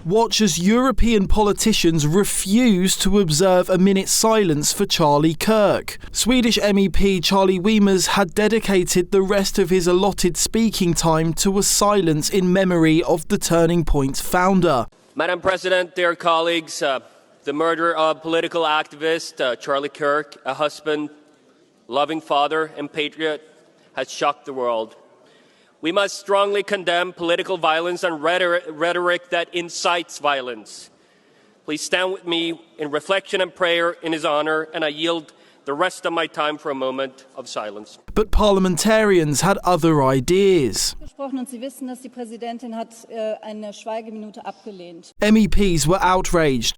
Watch as European politicians refuse to observe a minute's silence for Charlie Kirk. Swedish MEP Charlie Weimers had dedicated the rest of his allotted speaking time to a silence in memory of the Turning Point founder. Madam President, dear colleagues, the murder of political activist Charlie Kirk, a husband, loving father and patriot, has shocked the world. We must strongly condemn political violence and rhetoric that incites violence. Please stand with me in reflection and prayer in his honor, and I yield the rest of my time for a moment of silence. But parliamentarians had other ideas. MEPs were outraged.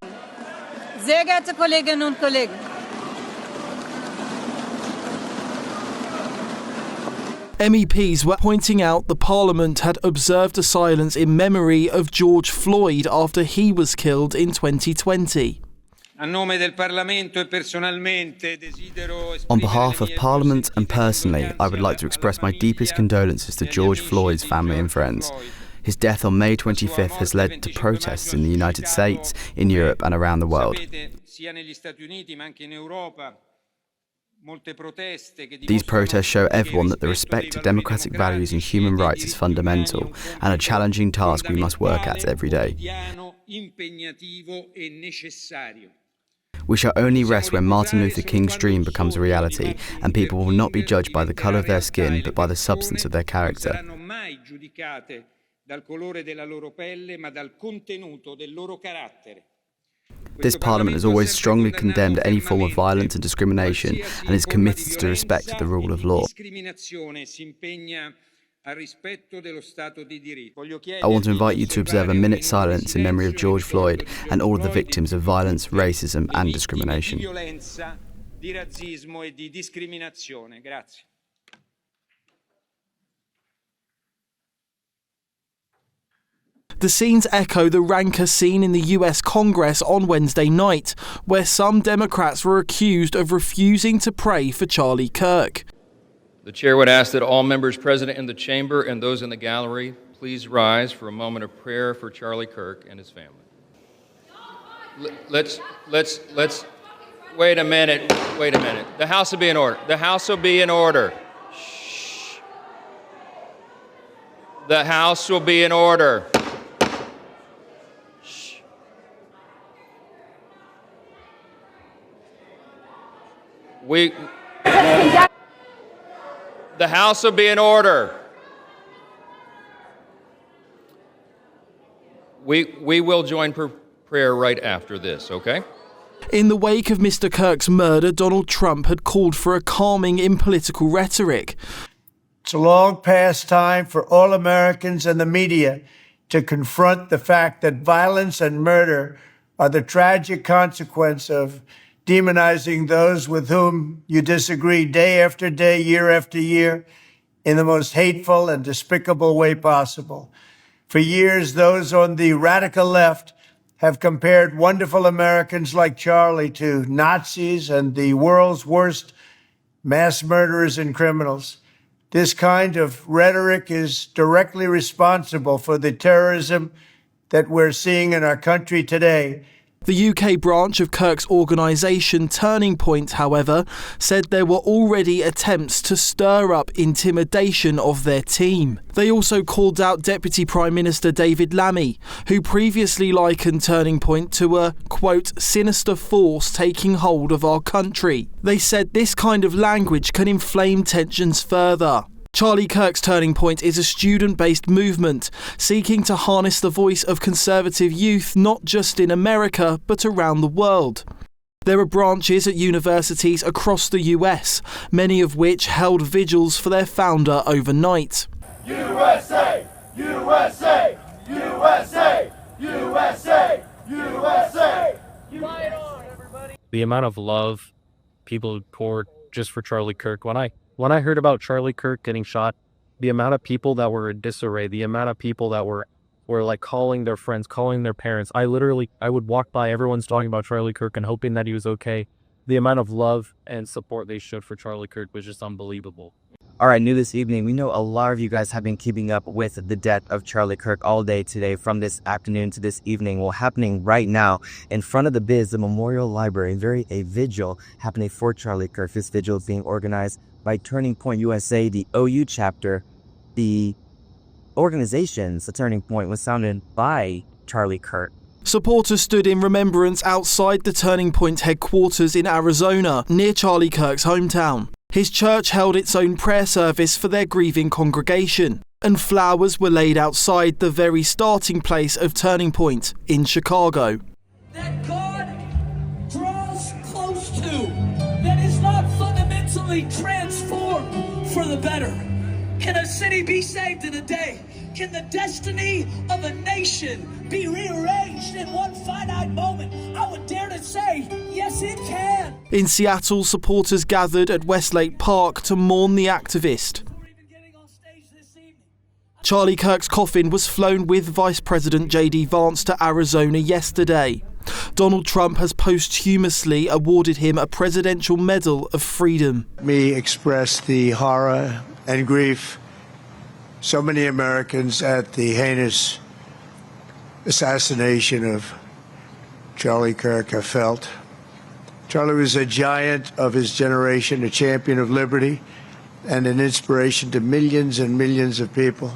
Sehr geehrte Kolleginnen und Kollegen. MEPs were pointing out the Parliament had observed a silence in memory of George Floyd after he was killed in 2020. On behalf of Parliament and personally, I would like to express my deepest condolences to George Floyd's family and friends. His death on May 25th has led to protests in the United States, in Europe and around the world. These protests show everyone that the respect to democratic values and human rights is fundamental and a challenging task we must work at every day. We shall only rest when Martin Luther King's dream becomes a reality and people will not be judged by the colour of their skin but by the substance of their character. This Parliament has always strongly condemned any form of violence and discrimination and is committed to the respect of the rule of law. I want to invite you to observe a minute's silence in memory of George Floyd and all of the victims of violence, racism and discrimination. The scenes echo the rancor scene in the US Congress on Wednesday night, where some Democrats were accused of refusing to pray for Charlie Kirk. The chair would ask that all members present in the chamber and those in the gallery please rise for a moment of prayer for Charlie Kirk and his family. Let's wait a minute. The House will be in order. The House will be in order. Shh. The House will be in order. The House will be in order. We will join prayer right after this, okay? In the wake of Mr. Kirk's murder, Donald Trump had called for a calming in political rhetoric. It's a long past time for all Americans and the media to confront the fact that violence and murder are the tragic consequence of demonizing those with whom you disagree day after day, year after year, in the most hateful and despicable way possible. For years, those on the radical left have compared wonderful Americans like Charlie to Nazis and the world's worst mass murderers and criminals. This kind of rhetoric is directly responsible for the terrorism that we're seeing in our country today. The UK branch of Kirk's organisation Turning Point, however, said there were already attempts to stir up intimidation of their team. They also called out Deputy Prime Minister David Lammy, who previously likened Turning Point to a, quote, sinister force taking hold of our country. They said this kind of language can inflame tensions further. Charlie Kirk's Turning Point is a student-based movement seeking to harness the voice of conservative youth not just in America but around the world. There are branches at universities across the US, many of which held vigils for their founder overnight. USA! USA! USA! USA! USA! Fight on, everybody! The amount of love people poured just for Charlie Kirk. When I heard about Charlie Kirk getting shot, the amount of people that were in disarray, the amount of people that were like calling their friends, calling their parents. I would walk by, everyone's talking about Charlie Kirk and hoping that he was okay. The amount of love and support they showed for Charlie Kirk was just unbelievable. All right, new this evening, we know a lot of you guys have been keeping up with the death of Charlie Kirk all day today, from this afternoon to this evening. Well, happening right now in front of the Biz, the Memorial Library, a vigil happening for Charlie Kirk. This vigil is being organized by Turning Point USA, the OU chapter. The organization's The Turning Point was founded by Charlie Kirk. Supporters stood in remembrance outside the Turning Point headquarters in Arizona, near Charlie Kirk's hometown. His church held its own prayer service for their grieving congregation, and flowers were laid outside the very starting place of Turning Point in Chicago. That God draws close to, that is not fundamentally transformed for the better. Can a city be saved in a day? Can the destiny of a nation be rearranged in one finite moment? I would dare to say, yes, it can. In Seattle, supporters gathered at Westlake Park to mourn the activist. Charlie Kirk's coffin was flown with Vice President J.D. Vance to Arizona yesterday. Donald Trump has posthumously awarded him a Presidential Medal of Freedom. Let me express the horror and grief so many Americans at the heinous assassination of Charlie Kirk have felt. Charlie was a giant of his generation, a champion of liberty, and an inspiration to millions and millions of people.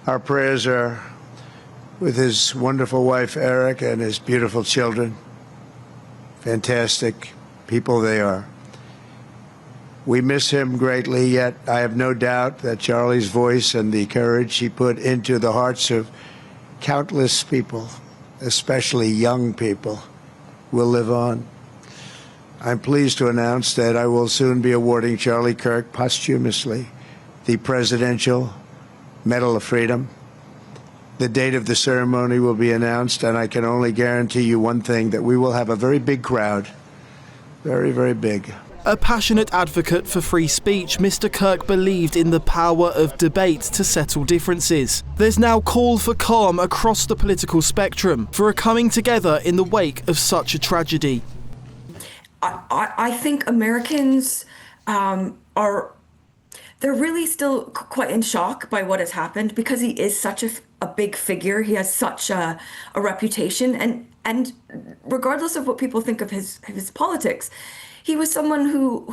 Our prayers are with his wonderful wife, Eric, and his beautiful children. Fantastic people they are. We miss him greatly, yet I have no doubt that Charlie's voice and the courage he put into the hearts of countless people, especially young people, will live on. I'm pleased to announce that I will soon be awarding Charlie Kirk posthumously the Presidential Medal of Freedom. The date of the ceremony will be announced, and I can only guarantee you one thing, that we will have a very big crowd. Very, very big. A passionate advocate for free speech, Mr. Kirk believed in the power of debate to settle differences. There's now call for calm across the political spectrum for a coming together in the wake of such a tragedy. I think Americans they're really still quite in shock by what has happened, because he is such a big figure. He has such a reputation, and regardless of what people think of his politics, he was someone who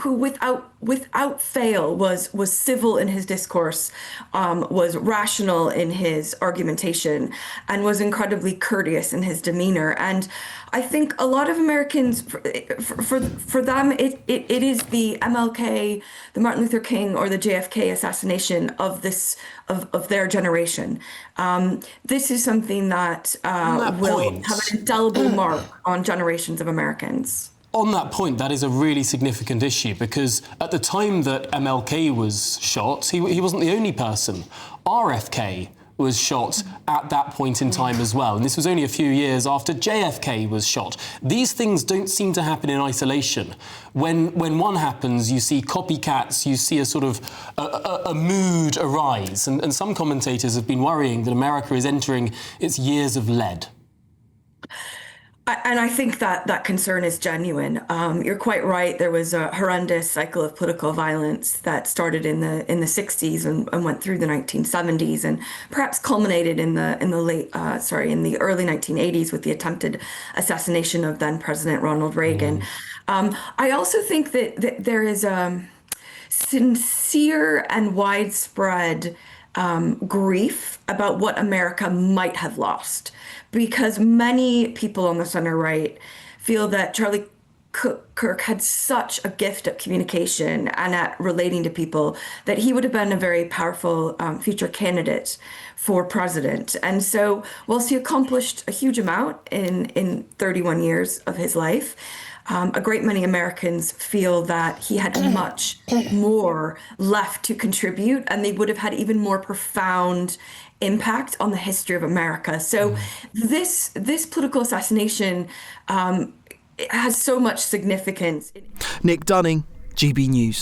without fail was civil in his discourse, was rational in his argumentation, and was incredibly courteous in his demeanor. And I think a lot of Americans, for them, it is the MLK, the Martin Luther King, or the JFK assassination of their generation. This is something that will have an indelible mark on generations of Americans. On that point, that is a really significant issue, because at the time that MLK was shot, he wasn't the only person. RFK was shot at that point in time as well, and this was only a few years after JFK was shot. These things don't seem to happen in isolation. When one happens, you see copycats, you see a sort of a mood arise, and some commentators have been worrying that America is entering its years of lead. And I think that concern is genuine. You're quite right. There was a horrendous cycle of political violence that started in the 60s and went through the 1970s, and perhaps culminated in the early 1980s with the attempted assassination of then President Ronald Reagan. I also think that there is sincere and widespread grief about what America might have lost, because many people on the center right feel that Charlie Kirk had such a gift at communication and at relating to people that he would have been a very powerful future candidate for president. And so whilst he accomplished a huge amount in 31 years of his life, a great many Americans feel that he had much more left to contribute, and they would have had even more profound impact on the history of America. So this political assassination has so much significance. Nick Dunning, GB News.